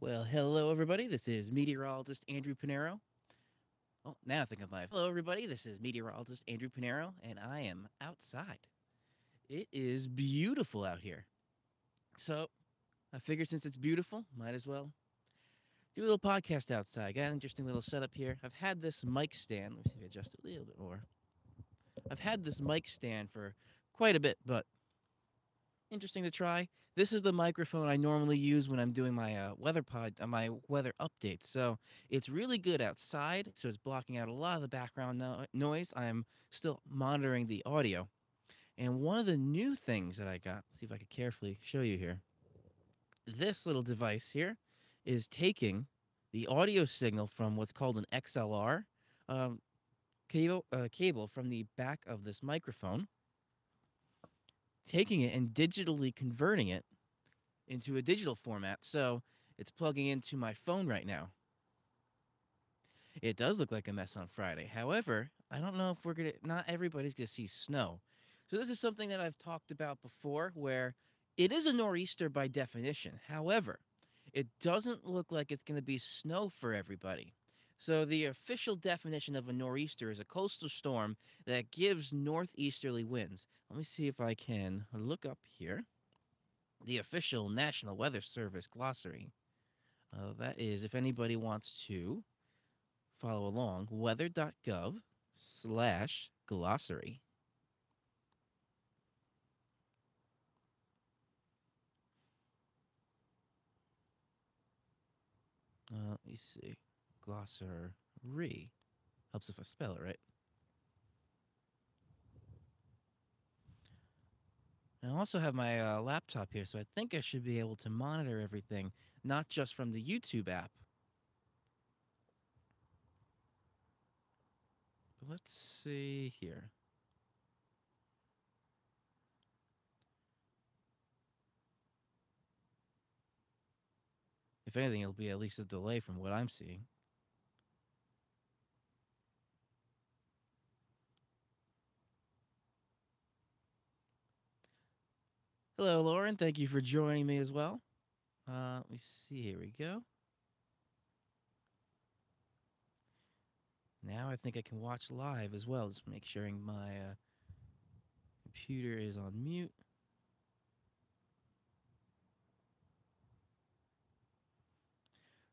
Well, hello everybody. This is meteorologist Andrew Pinero. Oh, now I think I'm live. Hello everybody. This is meteorologist Andrew Pinero, and I am outside. It is beautiful out here. So I figured since it's beautiful, might as well do a little podcast outside. Got an interesting little setup here. I've had this mic stand. Let me see if I adjust it a little bit more. I've had this mic stand for quite a bit, but interesting to try. This is the microphone I normally use when I'm doing my my weather updates. So it's really good outside. So it's blocking out a lot of the background noise. I'm still monitoring the audio. And one of the new things that I got, see if I could carefully show you here. This little device here is taking the audio signal from what's called an XLR um, cable from the back of this microphone, taking it and digitally converting it into a digital format. So it's plugging into my phone right now. It does look like a mess on Friday. However, I don't know if not everybody's gonna see snow. So this is something that I've talked about before where it is a nor'easter by definition. However, it doesn't look like it's gonna be snow for everybody. So the official definition of a nor'easter is a coastal storm that gives northeasterly winds. Let me see if I can look up here the official National Weather Service glossary. That is, if anybody wants to follow along, weather.gov/glossary. Let me see. Glossary. Helps if I spell it right. I also have my laptop here, so I think I should be able to monitor everything, not just from the YouTube app. But let's see here. If anything, it'll be at least a delay from what I'm seeing. Hello, Lauren. Thank you for joining me as well. Let me see. Here we go. Now I think I can watch live as well. Just make sure my computer is on mute.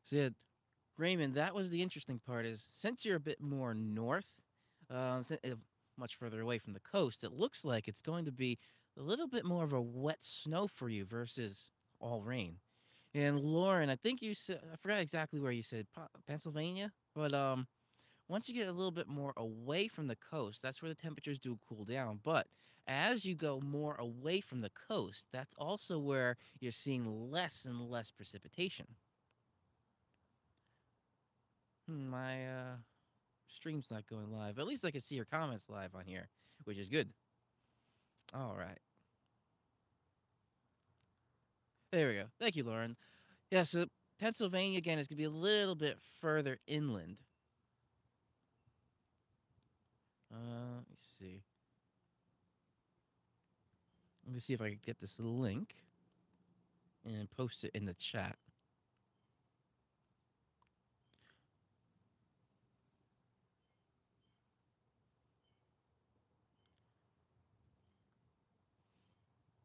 So yeah, Raymond, that was the interesting part. Is since you're a bit more north, much further away from the coast, it looks like it's going to be a little bit more of a wet snow for you versus all rain. And Lauren, I think you said I forgot exactly where you said Pennsylvania, but once you get a little bit more away from the coast, that's where the temperatures do cool down. But as you go more away from the coast, that's also where you're seeing less and less precipitation. My stream's not going live. At least I can see your comments live on here, which is good. All right. There we go. Thank you, Lauren. Yeah, so Pennsylvania, again, is going to be a little bit further inland. Let me see. Let me see if I can get this link and post it in the chat.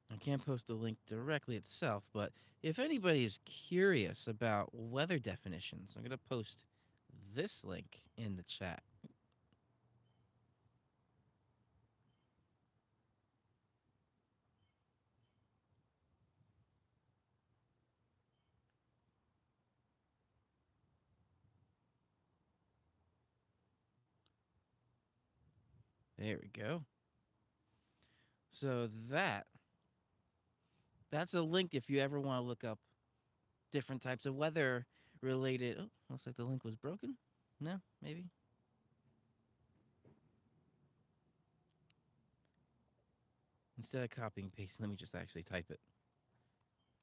I can't post the link directly itself, but if anybody is curious about weather definitions, I'm going to post this link in the chat. There we go. So that's a link if you ever want to look up different types of weather related. Oh, looks like the link was broken. No, maybe. Instead of copying and pasting, let me just actually type it.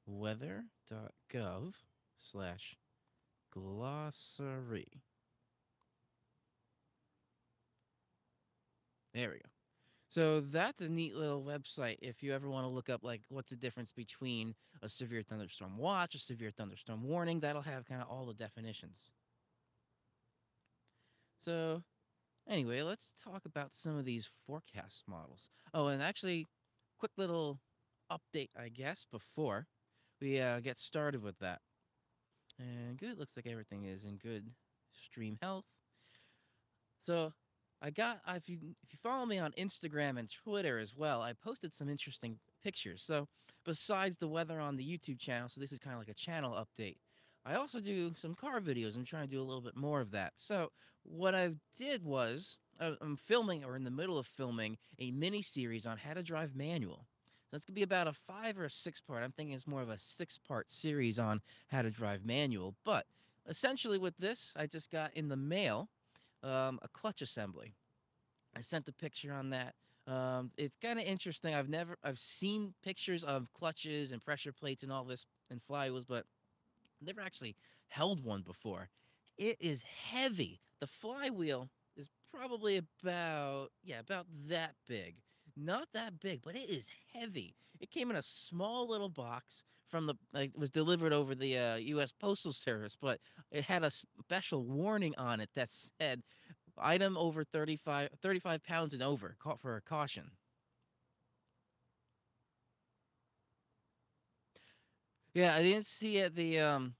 Weather.gov/glossary. There we go. So that's a neat little website if you ever want to look up like what's the difference between a severe thunderstorm watch, a severe thunderstorm warning. That'll have kind of all the definitions. So anyway, let's talk about some of these forecast models. Oh, and actually, quick little update, I guess, before we get started with that. And good, looks like everything is in good stream health. So if you follow me on Instagram and Twitter as well, I posted some interesting pictures. So besides the weather on the YouTube channel, so this is kind of like a channel update. I also do some car videos. I'm trying to do a little bit more of that. So what I did was I'm filming or in the middle of filming a mini series on how to drive manual. So it's gonna be about a 5 or 6 part. I'm thinking it's more of a 6 part series on how to drive manual. But essentially, with this, I just got in the mail a clutch assembly. I sent the picture on that. It's kind of interesting. I've seen pictures of clutches and pressure plates and all this and flywheels, but never actually held one before. It is heavy. The flywheel is probably about that big. Not that big, but it is heavy. It came in a small little box from the like it was delivered over the U.S. Postal Service, but it had a special warning on it that said item over 35 pounds and over for a caution. Yeah, I didn't see it. The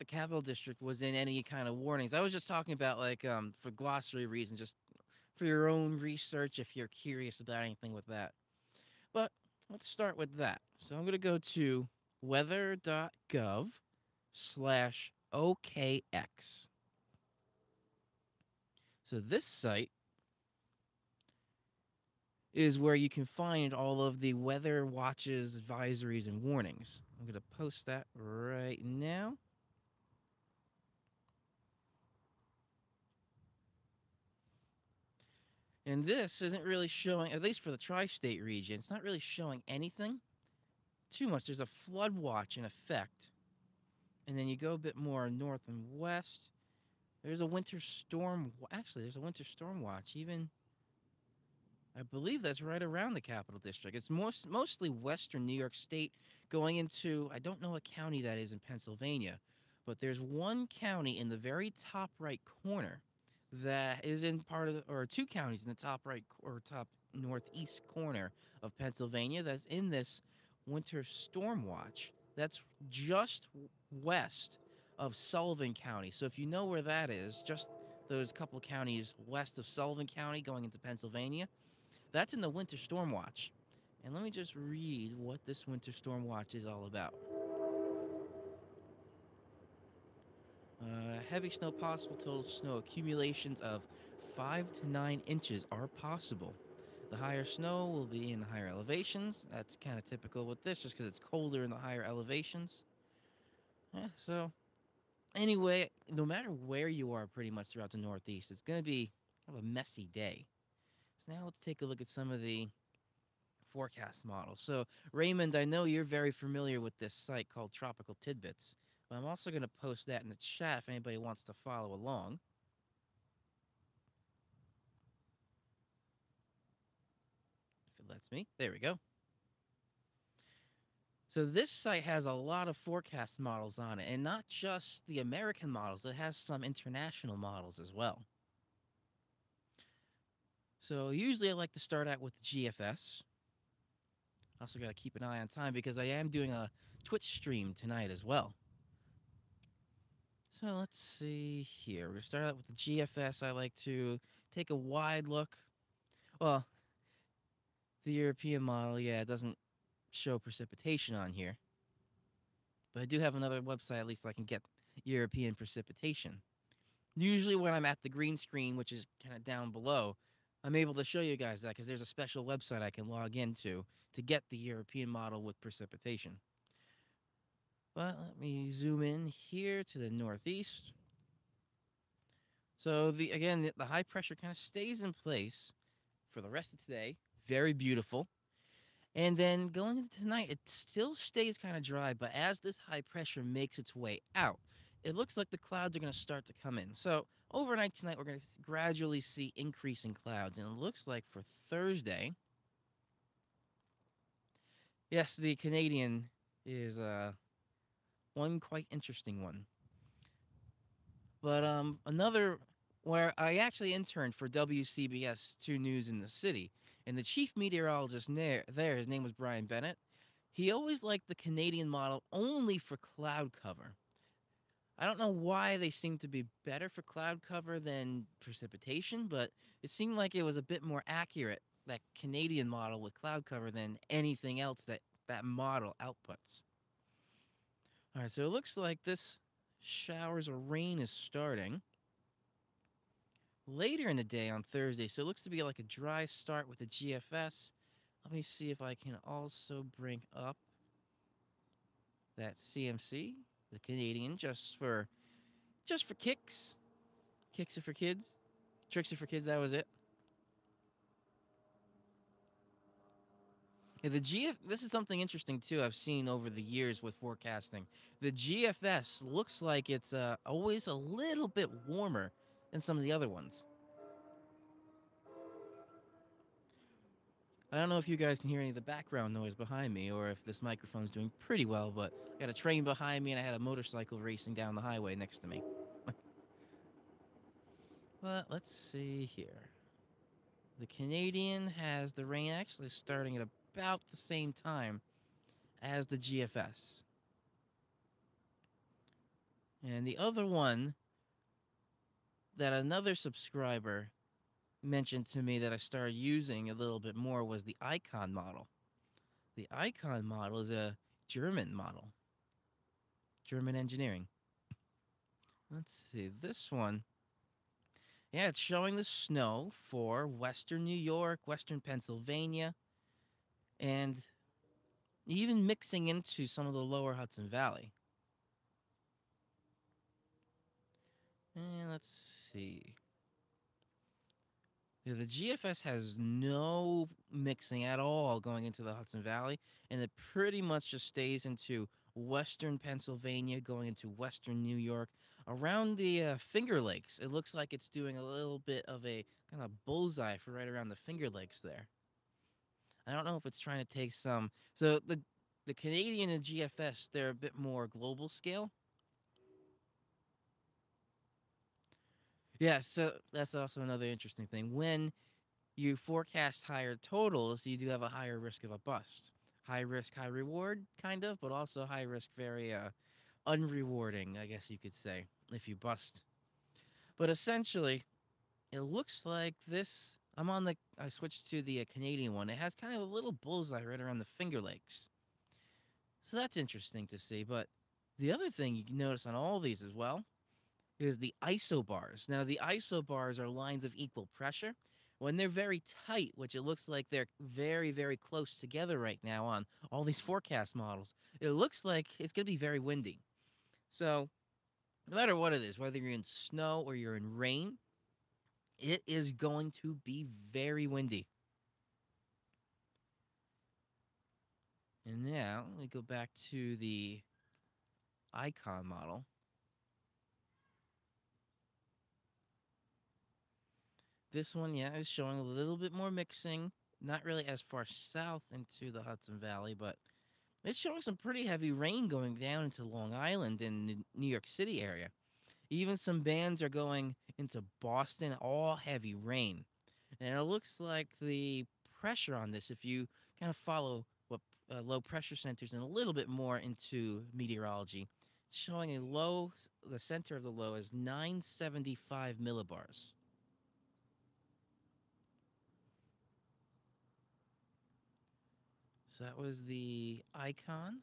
Capital District was in any kind of warnings. I was just talking about like for glossary reasons, just for your own research if you're curious about anything with that. But let's start with that. So I'm gonna go to weather.gov/OKX. So this site is where you can find all of the weather watches, advisories, and warnings. I'm going to post that right now. And this isn't really showing, at least for the tri state region, it's not really showing anything too much. There's a flood watch in effect. And then you go a bit more north and west. There's a winter storm. Actually, there's a winter storm watch. Even, I believe that's right around the Capital District. It's mostly western New York State going into, I don't know what county that is in Pennsylvania, but there's one county in the very top right corner that is in part of the, or two counties in the top right or top northeast corner of Pennsylvania that's in this winter storm watch. That's just west of Sullivan County. So if you know where that is, just those couple counties west of Sullivan County going into Pennsylvania, that's in the Winter Storm Watch. And let me just read what this Winter Storm Watch is all about. Heavy snow possible. Total snow accumulations of 5 to 9 inches are possible. The higher snow will be in the higher elevations. That's kind of typical with this, just because it's colder in the higher elevations. So, anyway, no matter where you are pretty much throughout the Northeast, it's going to be kind of a messy day. So, now let's take a look at some of the forecast model. So, Raymond, I know you're very familiar with this site called Tropical Tidbits, but I'm also going to post that in the chat if anybody wants to follow along. If it lets me. There we go. So, this site has a lot of forecast models on it, and not just the American models, it has some international models as well. So, usually I like to start out with the GFS. Also, got to keep an eye on time because I am doing a Twitch stream tonight as well. So let's see here. We're going to start out with the GFS. I like to take a wide look. Well, the European model, yeah, it doesn't show precipitation on here. But I do have another website, at least I can get European precipitation. Usually when I'm at the green screen, which is kind of down below, I'm able to show you guys that because there's a special website I can log into to get the European model with precipitation. But let me zoom in here to the northeast. So the high pressure kind of stays in place for the rest of today. Very beautiful. And then going into tonight, it still stays kind of dry, but as this high pressure makes its way out, it looks like the clouds are going to start to come in. So overnight tonight, we're going to gradually see increasing clouds. And it looks like for Thursday, Yes, the Canadian is one quite interesting one. But another where I actually interned for WCBS 2 News in the city, and the chief meteorologist there, his name was Brian Bennett. He always liked the Canadian model only for cloud cover. I don't know why they seem to be better for cloud cover than precipitation, but it seemed like it was a bit more accurate, that Canadian model with cloud cover, than anything else that that model outputs. All right, so it looks like this showers or rain is starting later in the day on Thursday, so it looks to be like a dry start with the GFS. Let me see if I can also bring up that CMC, the Canadian, just for kicks. Kicks are for kids. Tricks are for kids. That was it. Yeah, the GF. This is something interesting too. I've seen over the years with forecasting. The GFS looks like it's always a little bit warmer than some of the other ones. I don't know if you guys can hear any of the background noise behind me, or if this microphone's doing pretty well. But I got a train behind me, and I had a motorcycle racing down the highway next to me. But let's see here. The Canadian has the rain actually starting at about the same time as the GFS. And the other one that another subscriber mentioned to me that I started using a little bit more was the Icon model. The Icon model is a German model, German engineering. Let's see, this one. Yeah, it's showing the snow for western New York, western Pennsylvania, and even mixing into some of the lower Hudson Valley. And let's see. Yeah, the GFS has no mixing at all going into the Hudson Valley, and it pretty much just stays into western Pennsylvania, going into western New York, around the Finger Lakes. It looks like it's doing a little bit of a kind of bullseye for right around the Finger Lakes there. I don't know if it's trying to take some. So the Canadian and GFS, they're a bit more global scale. Yeah, so that's also another interesting thing. When you forecast higher totals, you do have a higher risk of a bust. High risk, high reward, kind of, but also high risk, very unrewarding, I guess you could say, if you bust. But essentially, it looks like this. I switched to the Canadian one. It has kind of a little bullseye right around the Finger Lakes. So that's interesting to see. But the other thing you can notice on all these as well is the isobars. Now, the isobars are lines of equal pressure. When they're very tight, which it looks like they're very, very close together right now on all these forecast models, it looks like it's going to be very windy. So, no matter what it is, whether you're in snow or you're in rain, it is going to be very windy. And now, let me go back to the icon model. This one, yeah, is showing a little bit more mixing. Not really as far south into the Hudson Valley, but it's showing some pretty heavy rain going down into Long Island and the New York City area. Even some bands are going into Boston, all heavy rain. And it looks like the pressure on this, if you kind of follow what low pressure centers and a little bit more into meteorology, it's showing a low, the center of the low is 975 millibars. So that was the icon.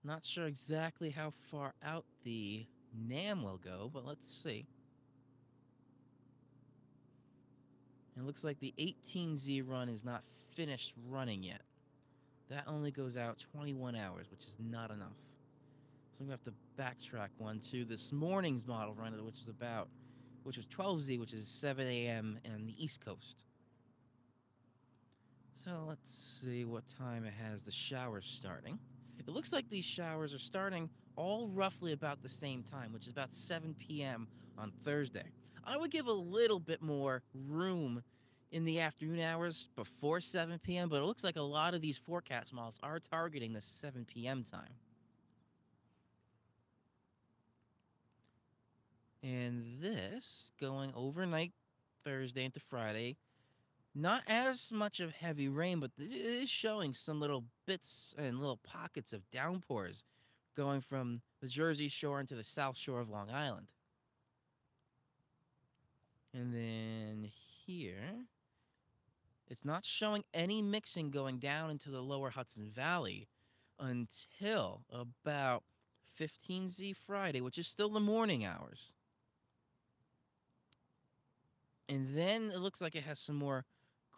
Not sure exactly how far out the NAM will go, but let's see. It looks like the 18Z run is not finished running yet. That only goes out 21 hours, which is not enough. So I'm going to have to backtrack one to this morning's model run, which was 12Z, which is 7 a.m. on the East Coast. So let's see what time it has the showers starting. It looks like these showers are starting all roughly about the same time, which is about 7 p.m. on Thursday. I would give a little bit more room in the afternoon hours before 7 p.m., but it looks like a lot of these forecast models are targeting the 7 p.m. time. And this going overnight Thursday into Friday, not as much of heavy rain, but it is showing some little bits and little pockets of downpours going from the Jersey Shore into the South Shore of Long Island. And then here, it's not showing any mixing going down into the lower Hudson Valley until about 15Z Friday, which is still the morning hours. And then it looks like it has some more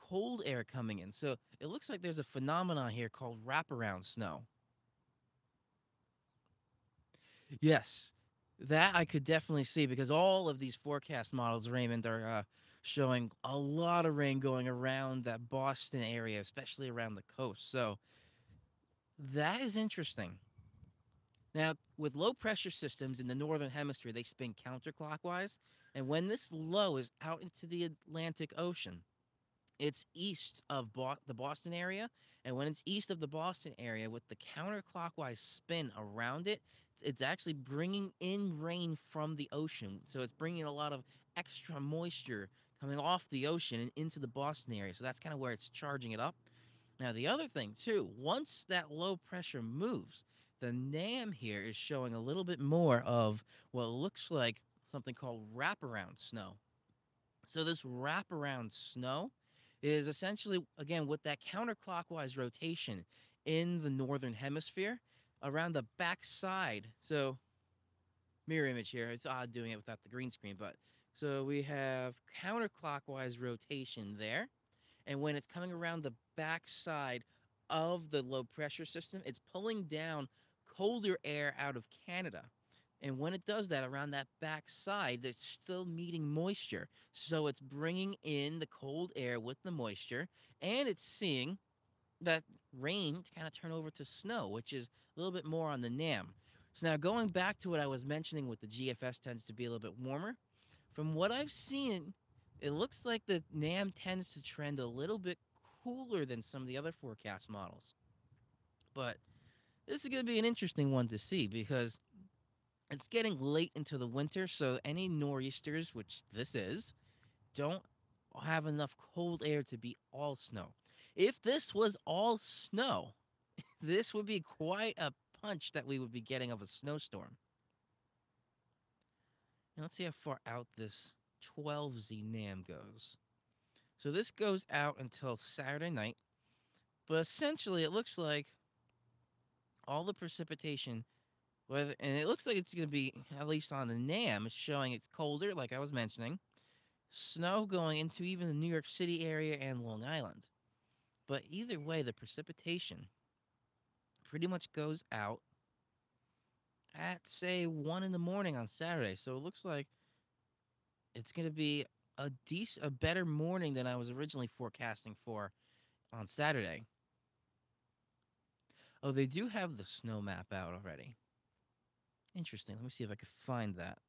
cold air coming in. So it looks like there's a phenomenon here called wraparound snow. Yes, that I could definitely see because all of these forecast models, Raymond, are showing a lot of rain going around that Boston area, especially around the coast. So that is interesting. Now, with low pressure systems in the northern hemisphere, they spin counterclockwise. And when this low is out into the Atlantic Ocean, it's east of the Boston area. And when it's east of the Boston area with the counterclockwise spin around it, it's actually bringing in rain from the ocean. So it's bringing a lot of extra moisture coming off the ocean and into the Boston area. So that's kind of where it's charging it up. Now, the other thing, too, once that low pressure moves, the NAM here is showing a little bit more of what looks like something called wraparound snow. So, this wraparound snow is essentially, again, with that counterclockwise rotation in the northern hemisphere around the backside. So, mirror image here. It's odd doing it without the green screen, but so we have counterclockwise rotation there. And when it's coming around the backside of the low pressure system, it's pulling down colder air out of Canada. And when it does that around that backside, it's still meeting moisture. So it's bringing in the cold air with the moisture, and it's seeing that rain to kind of turn over to snow, which is a little bit more on the NAM. So now going back to what I was mentioning with the GFS tends to be a little bit warmer. From what I've seen, it looks like the NAM tends to trend a little bit cooler than some of the other forecast models. But this is going to be an interesting one to see because it's getting late into the winter, so any nor'easters, which this is, don't have enough cold air to be all snow. If this was all snow, this would be quite a punch that we would be getting of a snowstorm. And let's see how far out this 12Z NAM goes. So this goes out until Saturday night, but essentially it looks like all the precipitation, whether and it looks like it's going to be at least on the NAM, it's showing it's colder, like I was mentioning, snow going into even the New York City area and Long Island. But either way, the precipitation pretty much goes out at say 1 in the morning on Saturday. So it looks like it's going to be a better morning than I was originally forecasting for on Saturday. Oh, they do have the snow map out already. Interesting. Let me see if I can find that.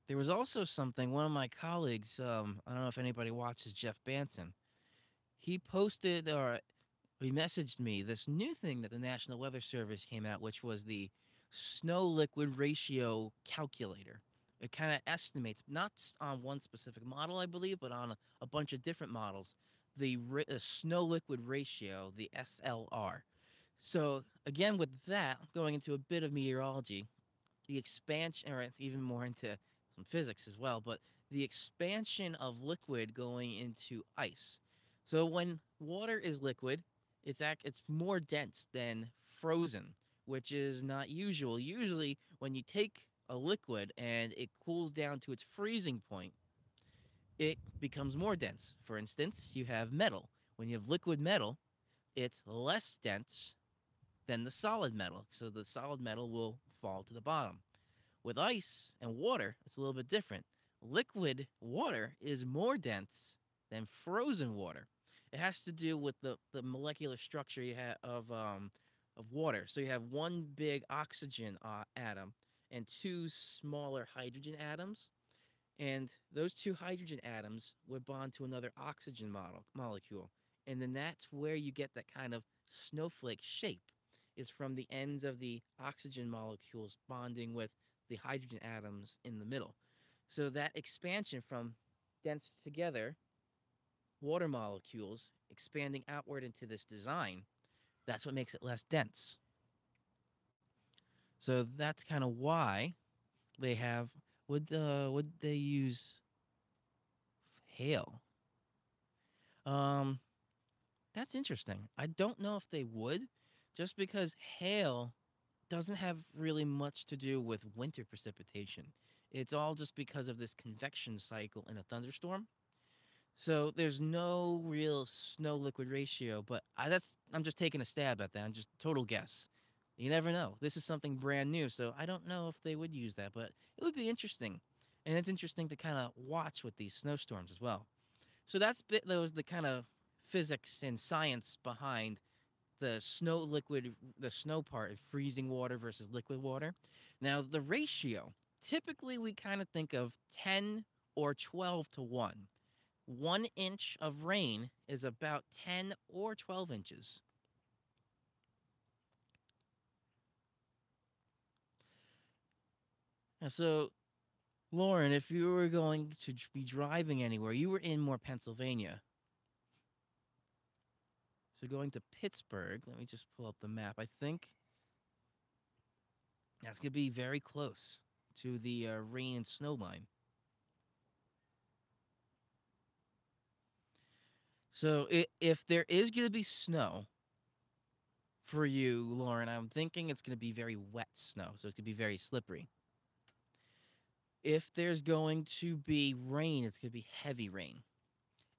There was also something, one of my colleagues, I don't know if anybody watches Jeff Banson, he posted or he messaged me this new thing that the National Weather Service came out, which was the snow liquid ratio calculator. It kind of estimates, not on one specific model, I believe, but on a bunch of different models, the snow liquid ratio, the SLR. So, again, with that, going into a bit of meteorology, the expansion, or even more into some physics as well, but the expansion of liquid going into ice. So when water is liquid, it's more dense than frozen, which is not usual. Usually, when you take a liquid and it cools down to its freezing point, it becomes more dense. For instance, you have metal. When you have liquid metal, it's less dense than the solid metal, so the solid metal will fall to the bottom. With ice and water, it's a little bit different. Liquid water is more dense than frozen water. It has to do with the molecular structure you have of water. So you have one big oxygen atom and two smaller hydrogen atoms. And those two hydrogen atoms would bond to another oxygen molecule. And then that's where you get that kind of snowflake shape, is from the ends of the oxygen molecules bonding with the hydrogen atoms in the middle. So that expansion from dense together water molecules expanding outward into this design, that's what makes it less dense. So that's kind of why they have would they use hail? Um that's interesting. I don't know if they would, just because hail doesn't have really much to do with winter precipitation. It's all just because of this convection cycle in a thunderstorm. So there's no real snow liquid ratio, but I'm just taking a stab at that. I'm just total guess. You never know. This is something brand new, so I don't know if they would use that, but it would be interesting. And it's interesting to kind of watch with these snowstorms as well. So that was the kind of physics and science behind the snow part of freezing water versus liquid water. Now, the ratio, typically we kind of think of 10 or 12 to 1. 1 inch of rain is about 10 or 12 inches. And so, Lauren, if you were going to be driving anywhere, you were in more Pennsylvania. So going to Pittsburgh, let me just pull up the map. I think that's going to be very close to the rain and snow line. So if there is going to be snow for you, Lauren, I'm thinking it's going to be very wet snow. So it's going to be very slippery. If there's going to be rain, it's going to be heavy rain.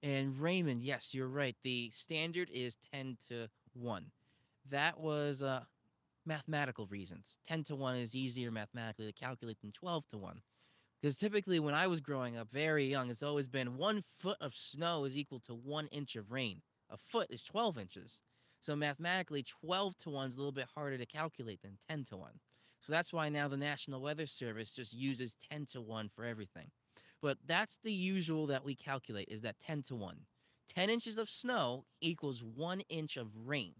And Raymond, yes, you're right. The standard is 10 to 1. That was mathematical reasons. 10 to 1 is easier mathematically to calculate than 12 to 1. Because typically, when I was growing up very young, it's always been 1 foot of snow is equal to 1 inch of rain. A foot is 12 inches. So mathematically, 12 to 1 is a little bit harder to calculate than 10 to 1. So that's why now the National Weather Service just uses 10 to 1 for everything. But that's the usual that we calculate, is that 10 to 1. 10 inches of snow equals 1 inch of rain.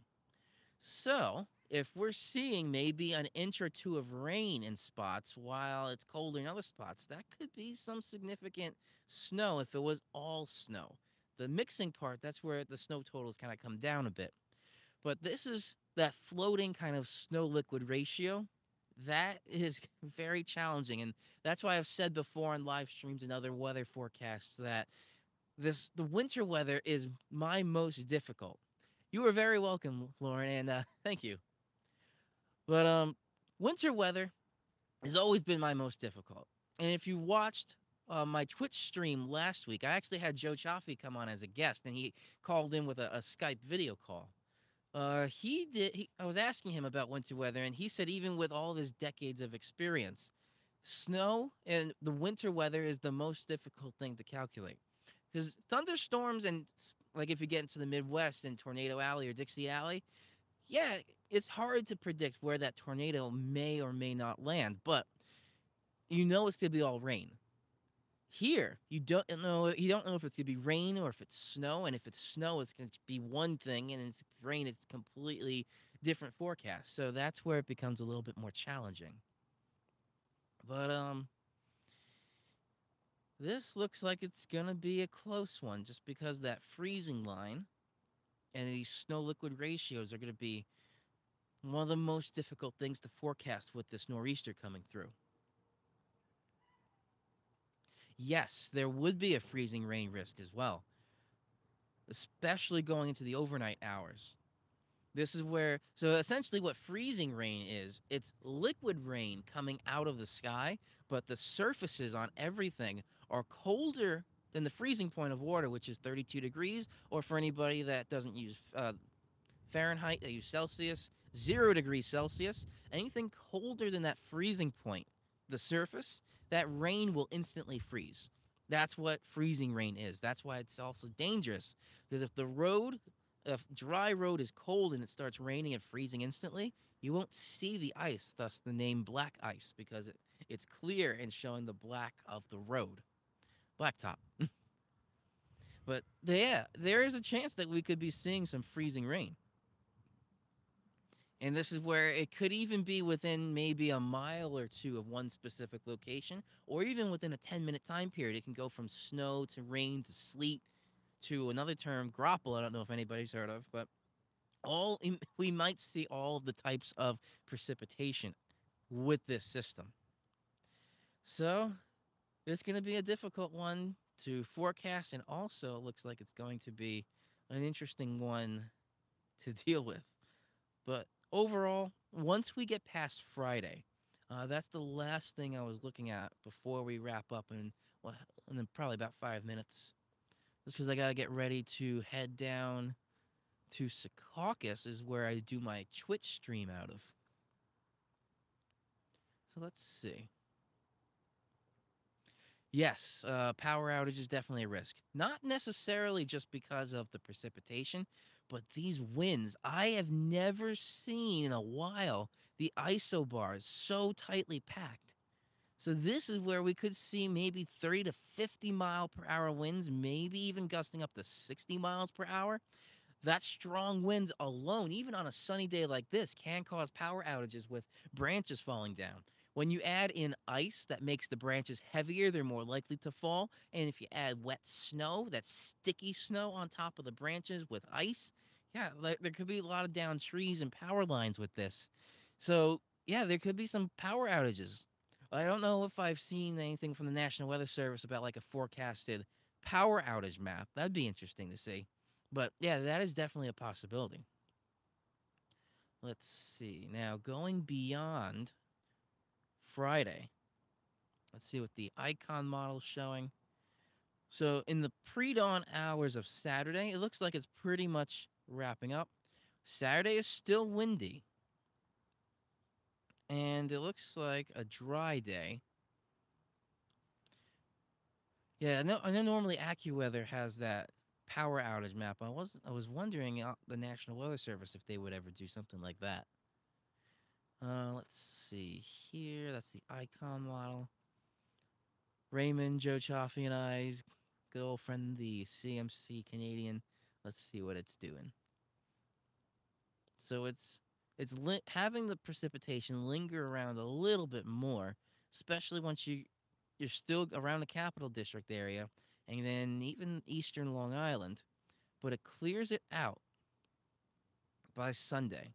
So, if we're seeing maybe an inch or two of rain in spots while it's colder in other spots, that could be some significant snow if it was all snow. The mixing part, that's where the snow totals kind of come down a bit. But this is that floating kind of snow liquid ratio. That is very challenging. And that's why I've said before on live streams and other weather forecasts that the winter weather is my most difficult. You are very welcome, Lauren, and thank you. But winter weather has always been my most difficult. And if you watched my Twitch stream last week, I actually had Joe Chaffee come on as a guest, and he called in with a Skype video call. He did. I was asking him about winter weather, and he said even with all of his decades of experience, snow and the winter weather is the most difficult thing to calculate. Because thunderstorms and like if you get into the Midwest and Tornado Alley or Dixie Alley, yeah, it's hard to predict where that tornado may or may not land, but you know it's gonna be all rain. Here, you don't know if it's gonna be rain or if it's snow, and if it's snow, it's gonna be one thing, and if it's rain, it's completely different forecast. So that's where it becomes a little bit more challenging. But this looks like it's gonna be a close one, just because that freezing line and these snow liquid ratios are gonna be one of the most difficult things to forecast with this nor'easter coming through. Yes, there would be a freezing rain risk as well, especially going into the overnight hours. This is where, so essentially, what freezing rain is, it's liquid rain coming out of the sky, but the surfaces on everything are colder than the freezing point of water, which is 32 degrees, or for anybody that doesn't use Fahrenheit, they use Celsius, 0 degrees Celsius. Anything colder than that freezing point, the surface, that rain will instantly freeze. That's what freezing rain is. That's why it's also dangerous, because if the road If dry road is cold and it starts raining and freezing instantly, you won't see the ice, thus the name black ice, because it's clear and showing the black of the road. Blacktop. But yeah, there is a chance that we could be seeing some freezing rain. And this is where it could even be within maybe a mile or two of one specific location, or even within a 10-minute time period. It can go from snow to rain to sleet to another term, grapple. I don't know if anybody's heard of, but we might see all of the types of precipitation with this system. So it's going to be a difficult one to forecast, and also looks like it's going to be an interesting one to deal with. But overall, once we get past Friday, that's the last thing I was looking at before we wrap up in, well, in probably about 5 minutes. Just because I got to get ready to head down to Secaucus, is where I do my Twitch stream out of. So let's see. Yes, power outage is definitely a risk. Not necessarily just because of the precipitation, but these winds. I have never seen in a while the isobars so tightly packed. So this is where we could see maybe 30 to 50 mile per hour winds, maybe even gusting up to 60 miles per hour. That strong winds alone, even on a sunny day like this, can cause power outages with branches falling down. When you add in ice, that makes the branches heavier, they're more likely to fall. And if you add wet snow, that sticky snow on top of the branches with ice, yeah, there could be a lot of down trees and power lines with this. So, yeah, there could be some power outages. I don't know if I've seen anything from the National Weather Service about like a forecasted power outage map. That'd be interesting to see. But yeah, that is definitely a possibility. Let's see. Now, going beyond Friday, let's see what the icon model's showing. So, in the pre dawn hours of Saturday, it looks like it's pretty much wrapping up. Saturday is still windy, and it looks like a dry day. Yeah, I know normally AccuWeather has that power outage map. I was wondering the National Weather Service if they would ever do something like that. Let's see here. That's the icon model. Raymond, Joe Chaffee, and I's good old friend, the CMC Canadian. Let's see what it's doing. So having the precipitation linger around a little bit more, especially once you're still around the Capital District area, and then even eastern Long Island, but it clears it out by Sunday.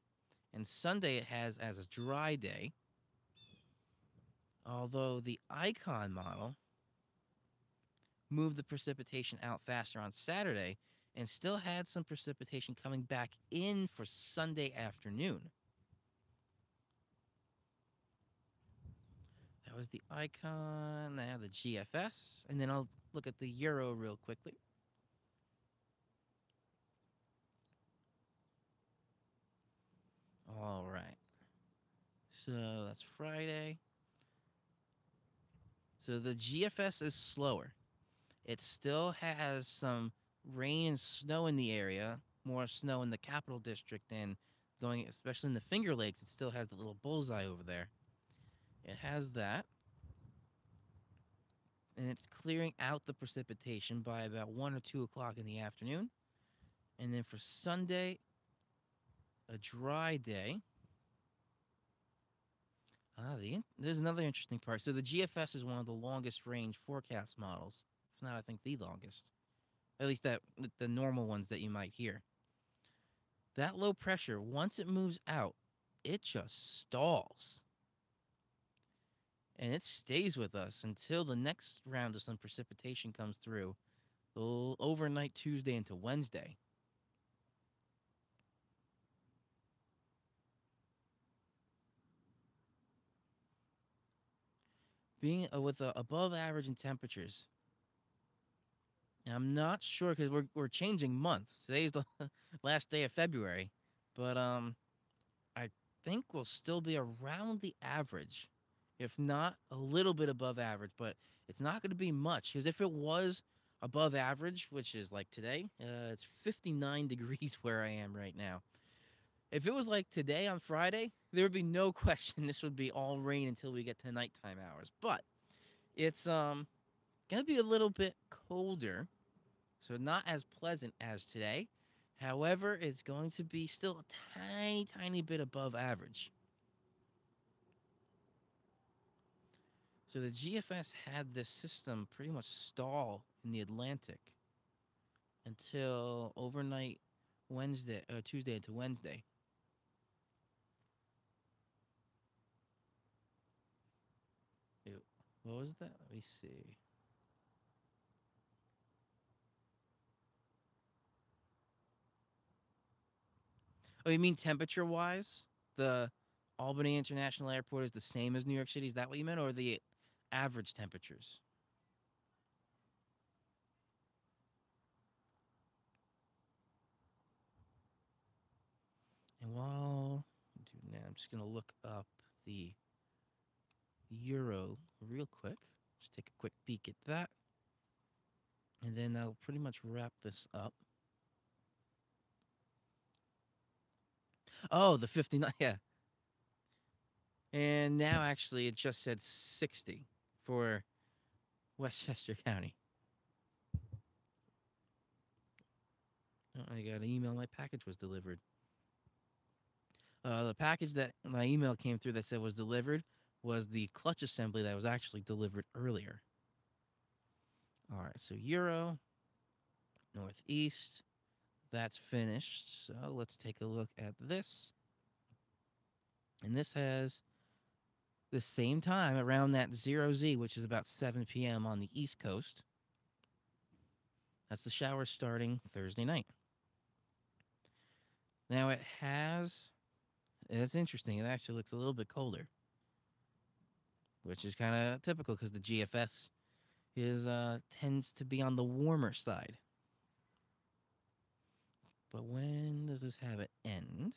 And Sunday it has as a dry day, although the icon model moved the precipitation out faster on Saturday and still had some precipitation coming back in for Sunday afternoon. That was the icon. Now the GFS. And then I'll look at the Euro real quickly. All right. So that's Friday. So the GFS is slower. It still has some rain and snow in the area, more snow in the Capital District and going, especially in the Finger Lakes. It still has the little bullseye over there. It has that. And it's clearing out the precipitation by about 1 or 2 o'clock in the afternoon. And then for Sunday, a dry day. There's another interesting part. So the GFS is one of the longest range forecast models. If not, I think the longest. At least that the normal ones that you might hear. That low pressure, once it moves out, it just stalls. And it stays with us until the next round of some precipitation comes through overnight Tuesday into Wednesday. Being with above average in temperatures. I'm not sure because we're changing months. Today's the last day of February, but I think we'll still be around the average, if not a little bit above average. But it's not going to be much because if it was above average, which is like today. It's 59 degrees where I am right now. If it was like today on Friday, there would be no question this would be all rain until we get to nighttime hours. But it's gonna be a little bit colder, so not as pleasant as today. However, it's going to be still a tiny bit above average. So the GFS had this system pretty much stall in the Atlantic until overnight Wednesday, Tuesday into Wednesday. What was that? Let me see. Oh, you mean temperature wise? The Albany International Airport is the same as New York City. Is that what you meant, or the average temperatures? And while now, I'm just gonna look up the euro real quick. Just take a quick peek at that, and then I'll pretty much wrap this up. Oh, the 59. Yeah, and now actually it just said 60 for Westchester County. Oh, I got an email. My package was delivered. The package that my email came through that said was delivered was the clutch assembly that was actually delivered earlier. All right, so Euro, Northeast, that's finished. So let's take a look at this. And this has the same time around that 0Z, which is about 7 p.m. on the East Coast. That's the shower starting Thursday night. Now it has, it's interesting, it actually looks a little bit colder, which is kind of typical because the GFS is tends to be on the warmer side. But when does this have it end?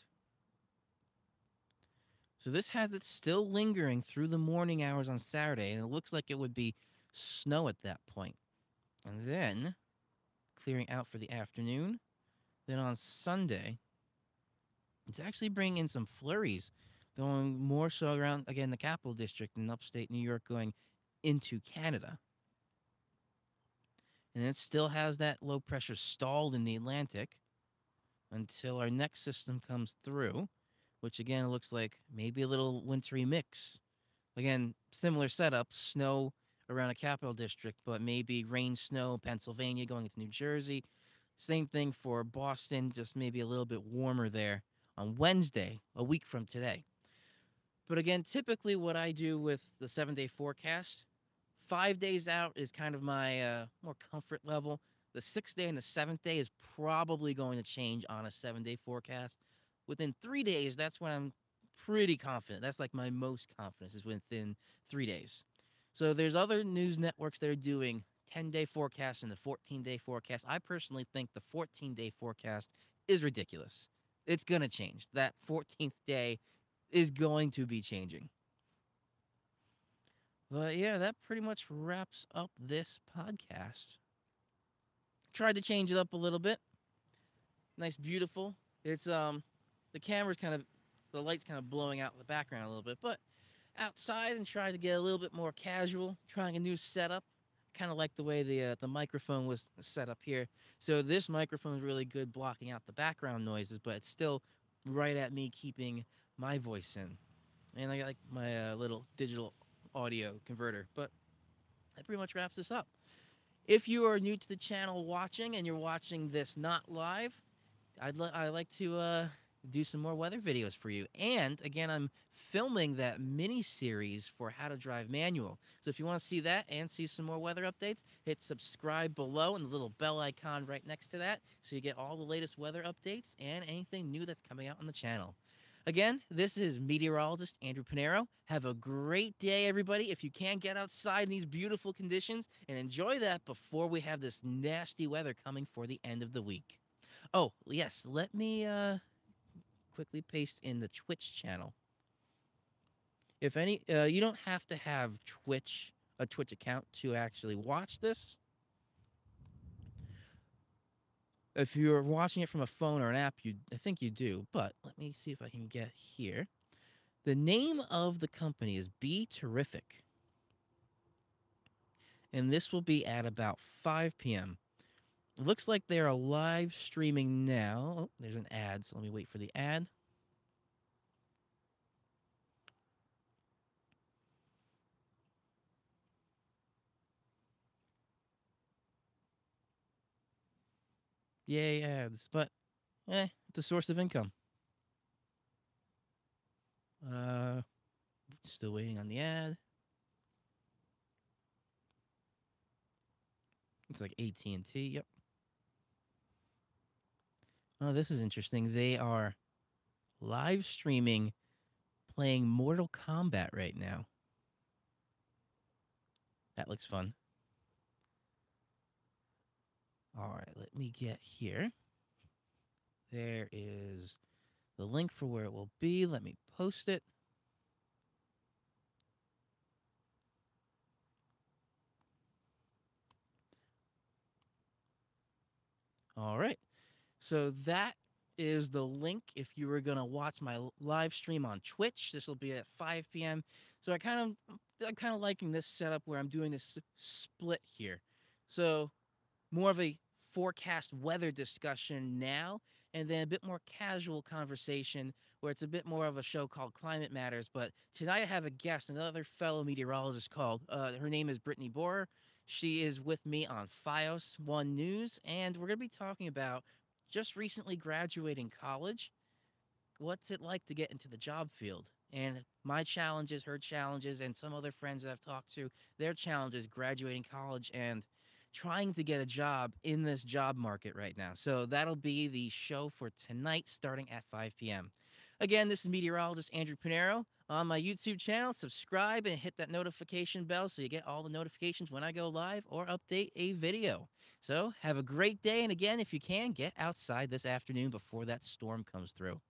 So this has it still lingering through the morning hours on Saturday, and it looks like it would be snow at that point. And then clearing out for the afternoon. Then on Sunday, it's actually bringing in some flurries, going more so around, again, the Capital District in upstate New York, going into Canada. And it still has that low pressure stalled in the Atlantic until our next system comes through, which again it looks like maybe a little wintry mix. Again, similar setup, snow around a capital district, but maybe rain, snow, Pennsylvania going into New Jersey. Same thing for Boston, just maybe a little bit warmer there on Wednesday, a week from today. But again, typically what I do with the 7 day forecast, 5 days out is kind of my more comfort level. The 6 day and the 7th day is probably going to change on a 7 day forecast. Within 3 days, that's when I'm pretty confident. That's like my most confidence is within 3 days. So there's other news networks that are doing 10 day forecast and the 14 day forecast. I personally think the 14 day forecast is ridiculous. It's going to change. That 14th day is going to be changing. But yeah, that pretty much wraps up this podcast. Tried to change it up a little bit. Nice, beautiful. It's the camera's kind of the light's kind of blowing out in the background a little bit, but outside and trying to get a little bit more casual, trying a new setup. Kind of like the way the microphone was set up here. So this microphone is really good blocking out the background noises, but it's still right at me keeping my voice in. And I got like my little digital audio converter. But that pretty much wraps this up. If you are new to the channel watching and you're watching this not live, I'd like to do some more weather videos for you. And again, I'm filming that mini series for how to drive manual. So if you want to see that and see some more weather updates, hit subscribe below and the little bell icon right next to that so you get all the latest weather updates and anything new that's coming out on the channel. Again, this is meteorologist Andrew Pinero. Have a great day, everybody. If you can, get outside in these beautiful conditions and enjoy that before we have this nasty weather coming for the end of the week. Oh, yes, let me quickly paste in the Twitch channel. If any, you don't have to have a Twitch account to actually watch this. If you're watching it from a phone or an app, I think you do. But let me see if I can get here. The name of the company is Be Terrific, and this will be at about 5 p.m. It looks like they are live streaming now. Oh, there's an ad, so let me wait for the ad. Yay, ads. But, it's a source of income. Still waiting on the ad. It's like AT&T, yep. Oh, this is interesting. They are live streaming playing Mortal Kombat right now. That looks fun. All right, let me get here. There is the link for where it will be. Let me post it. All right. So that is the link if you were going to watch my live stream on Twitch. This will be at 5 p.m. So I'm kind of liking this setup where I'm doing this split here. So more of a forecast weather discussion now, and then a bit more casual conversation where it's a bit more of a show called Climate Matters. But tonight I have a guest, another fellow meteorologist called, her name is Brittany Borer. She is with me on FiOS One News, and we're going to be talking about just recently graduating college. What's it like to get into the job field? And my challenges, her challenges, and some other friends that I've talked to, their challenges graduating college and trying to get a job in this job market right now. So that'll be the show for tonight starting at 5 p.m. Again, this is meteorologist Andrew Pinero on my YouTube channel. Subscribe and hit that notification bell so you get all the notifications when I go live or update a video. So have a great day. And again, if you can, get outside this afternoon before that storm comes through.